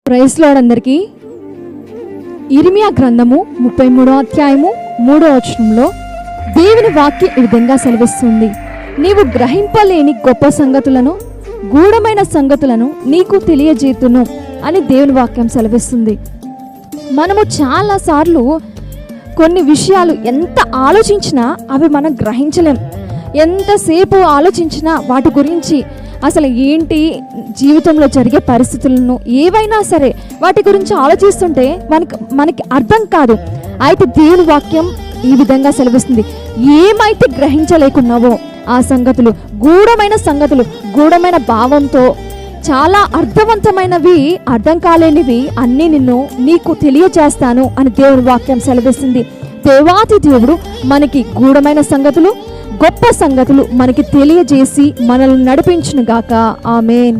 Praise lord అందరికీ. ఇర్మియా గ్రంథము 33వ అధ్యాయము 3వ వచనంలో దేవుని వాక్యం ఈ విధంగా సెలవిస్తుంది. నీవు గ్రహింపలేని గొప్ప సంగతులను, గూఢమైన సంగతులను నీకు తెలియజేతును అని దేవుని వాక్యం సెలవిస్తుంది. మనము చాలాసార్లు కొన్ని విషయాలు ఎంత ఆలోచించినా అవి మనం గ్రహించలేం. ఎంతసేపు ఆలోచించినా వాటి గురించి అసలు ఏంటి, జీవితంలో జరిగే పరిస్థితులను ఏవైనా సరే వాటి గురించి ఆలోచిస్తుంటే మనకి అర్థం కాదు. అయితే దేవుని వాక్యం ఈ విధంగా సెలవిస్తుంది, ఏమైతే గ్రహించలేకున్నావో ఆ సంగతులు, గూఢమైన భావంతో చాలా అర్థవంతమైనవి, అర్థం కాలేనివి అన్నీ నీకు తెలియజేస్తాను అని దేవుని వాక్యం సెలవిస్తుంది. దేవాతి దేవుడు మనకి గూఢమైన సంగతులు, గొప్ప సంగతులు మనకి తెలియజేసి మనల్ని నడిపించును గాక. ఆమేన్.